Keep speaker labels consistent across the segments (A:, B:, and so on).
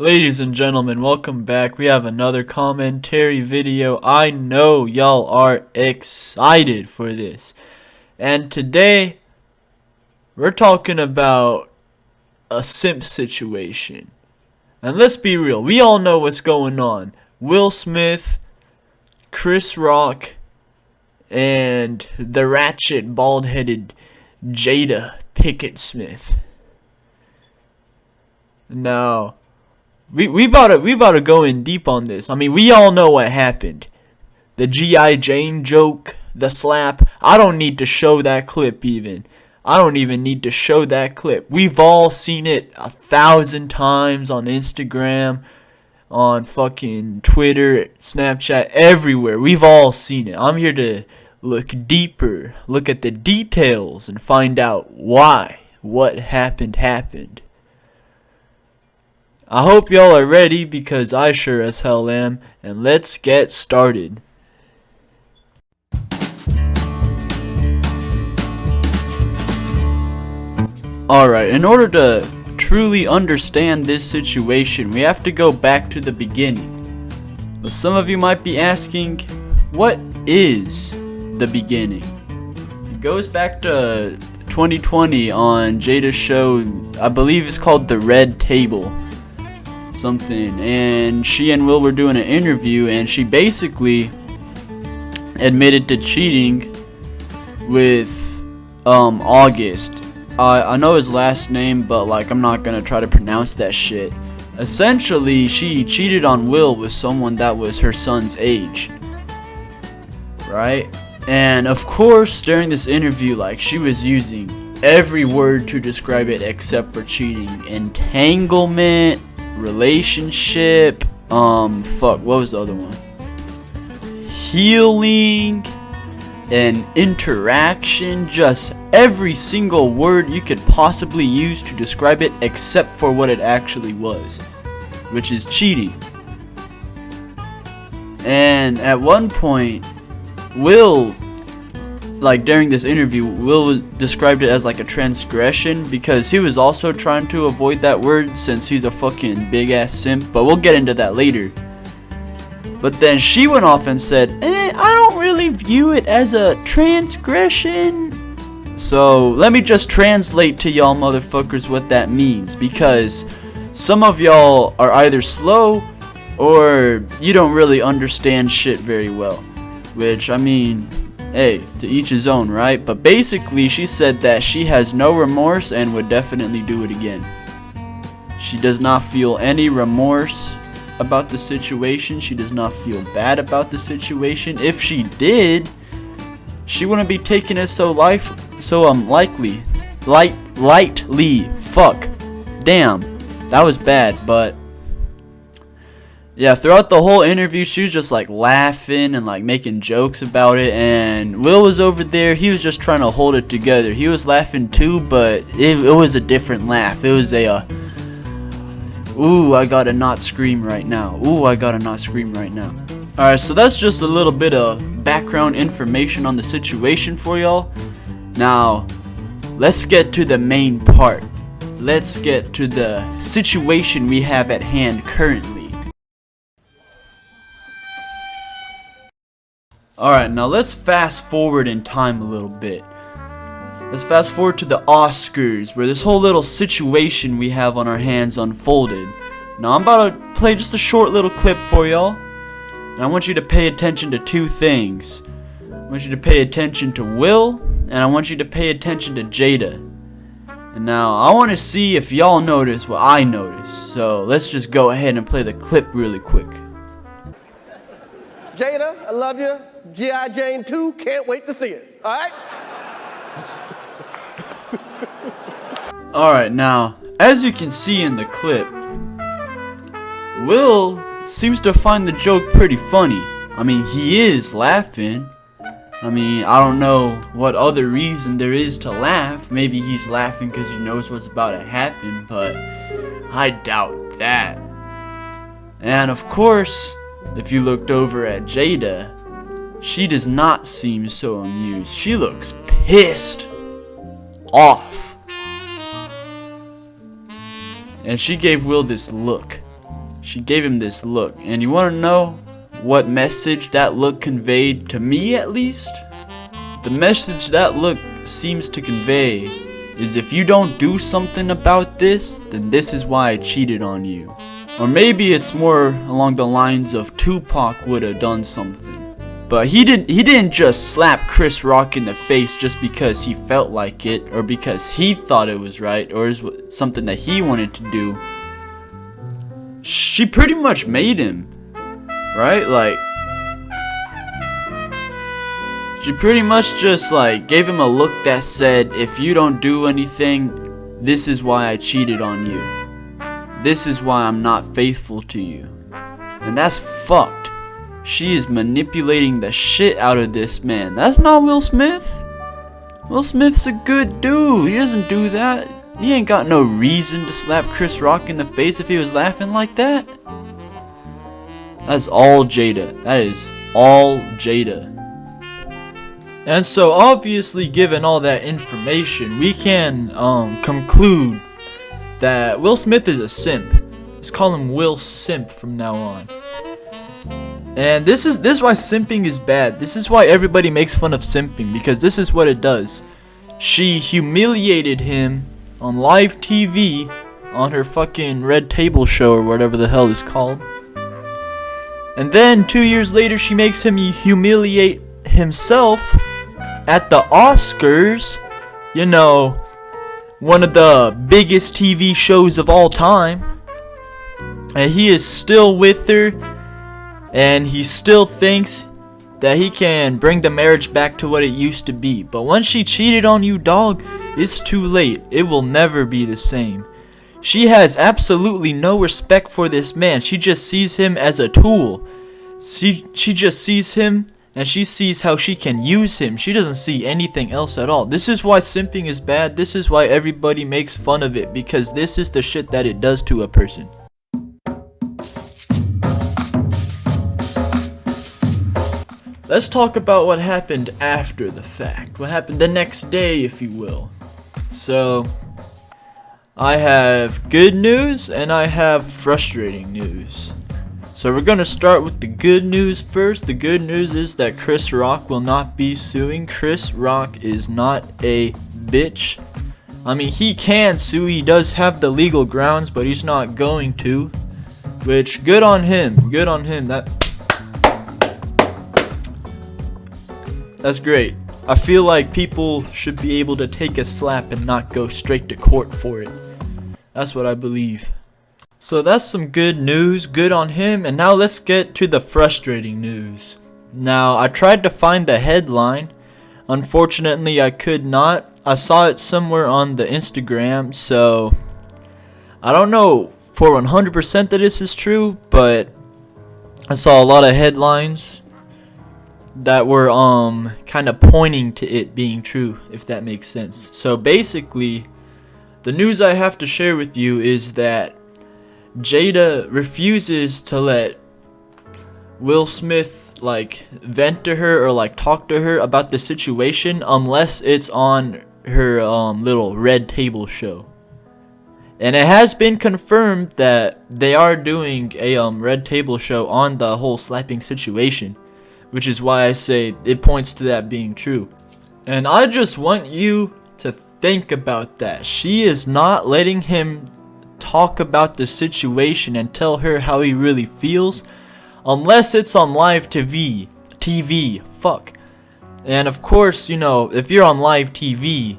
A: Ladies and gentlemen, welcome back. We have another commentary video. I know y'all are excited for this. And today, we're talking about a simp situation. And let's be real, we all know what's going on. Will Smith, Chris Rock, and the ratchet, bald-headed Jada Pinkett Smith. Now, we about to go in deep on this. I mean, we all know what happened. The G.I. Jane joke, the slap. I don't need to show that clip even. I don't even need to show that clip. We've all seen it 1,000 times on Instagram, on fucking Twitter, Snapchat, everywhere. We've all seen it. I'm here to look deeper, look at the details, and find out why what happened. I hope y'all are ready because I sure as hell am, and let's get started. Alright, in order to truly understand this situation, we have to go back to the beginning. Well, some of you might be asking, what is the beginning? It goes back to 2020 on Jada's show, I believe it's called The Red Table. Something, and she and Will were doing an interview, and she basically admitted to cheating with August. I know his last name, but like I'm not gonna try to pronounce that shit. Essentially, she cheated on Will with someone that was her son's age, right? And of course, during this interview, like she was using every word to describe it except for cheating. Entanglement, relationship, what was the other one? Healing and interaction, just every single word you could possibly use to describe it except for what it actually was, which is cheating. And at one point, Will, like during this interview, Will described it as like a transgression because he was also trying to avoid that word since he's a fucking big ass simp, but we'll get into that later. But then she went off and said, I don't really view it as a transgression. So let me just translate to y'all motherfuckers what that means, because some of y'all are either slow or you don't really understand shit very well, which I mean, hey, to each his own, right? But basically, she said that she has no remorse and would definitely do it again. She does not feel any remorse about the situation. She does not feel bad about the situation. If she did, she wouldn't be taking it so lightly. Fuck. Damn. That was bad, but yeah, throughout the whole interview, she was just like laughing and like making jokes about it, and Will was over there. He was just trying to hold it together. He was laughing too, but it was a different laugh. It was a ooh, I gotta not scream right now. Ooh, I gotta not scream right now. Alright, so that's just a little bit of background information on the situation for y'all. Now, let's get to the main part. Let's get to the situation we have at hand currently. Alright, now let's fast forward in time a little bit. Let's fast forward to the Oscars, where this whole little situation we have on our hands unfolded. Now I'm about to play just a short little clip for y'all, and I want you to pay attention to two things. I want you to pay attention to Will, and I want you to pay attention to Jada. And now I want to see if y'all notice what I noticed. So let's just go ahead and play the clip really quick.
B: Jada, I love you. G.I. Jane 2, can't wait to see it. All right?
A: Alright, now, as you can see in the clip, Will seems to find the joke pretty funny. I mean, he is laughing. I mean, I don't know what other reason there is to laugh. Maybe he's laughing because he knows what's about to happen, but I doubt that. And of course, if you looked over at Jada, she does not seem so amused. She looks pissed off. And she gave Will this look. she gave him this look. And you want to know what message that look conveyed to me, at least? The message that look seems to convey is, if you don't do something about this, then this is why I cheated on you. Or maybe it's more along the lines of Tupac would have done something. But he didn't just slap Chris Rock in the face just because he felt like it, or because he thought it was right, or is something that he wanted to do. She pretty much made him, right? Like, she pretty much just like gave him a look that said, if you don't do anything, this is why I cheated on you. This is why I'm not faithful to you. And that's fucked. She is manipulating the shit out of this man. That's not Will Smith. Will Smith's a good dude. He doesn't do that. He ain't got no reason to slap Chris Rock in the face if he was laughing like that. That's all Jada. That is all Jada. And so obviously, given all that information, we can conclude that Will Smith is a simp. Let's call him Will Simp from now on. And this is why simping is bad. This is why everybody makes fun of simping, because this is what it does. She humiliated him on live TV on her fucking Red Table show or whatever the hell it's called. And then 2 years later she makes him humiliate himself at the Oscars. You know, one of the biggest TV shows of all time. And he is still with her. And he still thinks that he can bring the marriage back to what it used to be. But once she cheated on you, dog, it's too late. It will never be the same. She has absolutely no respect for this man. She just sees him as a tool. She just sees him and she sees how she can use him. She doesn't see anything else at all. This is why simping is bad. This is why everybody makes fun of it. Because this is the shit that it does to a person. Let's talk about what happened after the fact. What happened the next day, if you will. So, I have good news and I have frustrating news. So we're going to start with the good news first. The good news is that Chris Rock will not be suing. Chris Rock is not a bitch. I mean, he can sue. He does have the legal grounds, but he's not going to. Which, good on him. Good on him. That's great. I feel like people should be able to take a slap and not go straight to court for it. That's what I believe. So that's some good news. Good on him. And now let's get to the frustrating news. Now, I tried to find the headline. Unfortunately, I could not. I saw it somewhere on the Instagram. So, I don't know for 100% that this is true. But I saw a lot of headlines that were kind of pointing to it being true, if that makes sense. So basically, the news I have to share with you is that Jada refuses to let Will Smith like vent to her or like talk to her about the situation unless it's on her little Red Table show. And it has been confirmed that they are doing a Red Table show on the whole slapping situation. Which is why I say it points to that being true. And I just want you to think about that. She is not letting him talk about the situation and tell her how he really feels. Unless it's on live TV. Fuck. And of course, you know, if you're on live TV,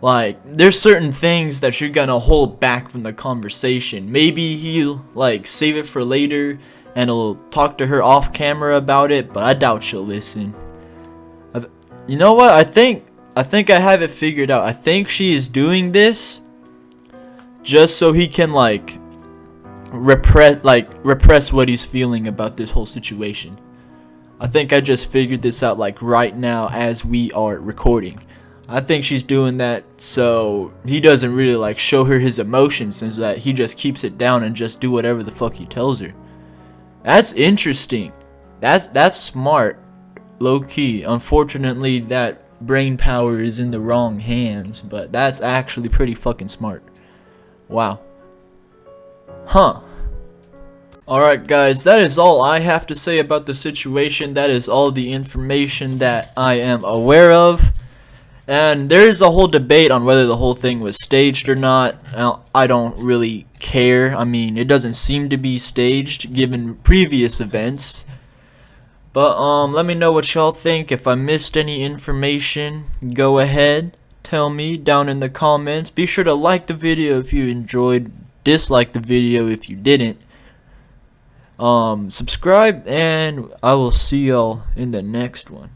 A: like, there's certain things that you're gonna hold back from the conversation. Maybe he'll, like, save it for later. And he'll talk to her off camera about it, but I doubt she'll listen. You know what? I think I have it figured out. I think she is doing this just so he can repress what he's feeling about this whole situation. I think I just figured this out right now as we are recording. I think she's doing that so he doesn't really show her his emotions, and so that he just keeps it down and just do whatever the fuck he tells her. That's interesting. That's smart, low key. Unfortunately, that brain power is in the wrong hands, but that's actually pretty fucking smart. Wow. Huh. Alright guys, that is all I have to say about the situation. That is all the information that I am aware of. And there is a whole debate on whether the whole thing was staged or not. I don't really care. I mean, it doesn't seem to be staged given previous events. But let me know what y'all think. If I missed any information, go ahead, tell me down in the comments. Be sure to like the video if you enjoyed, dislike the video if you didn't. Subscribe, and I will see y'all in the next one.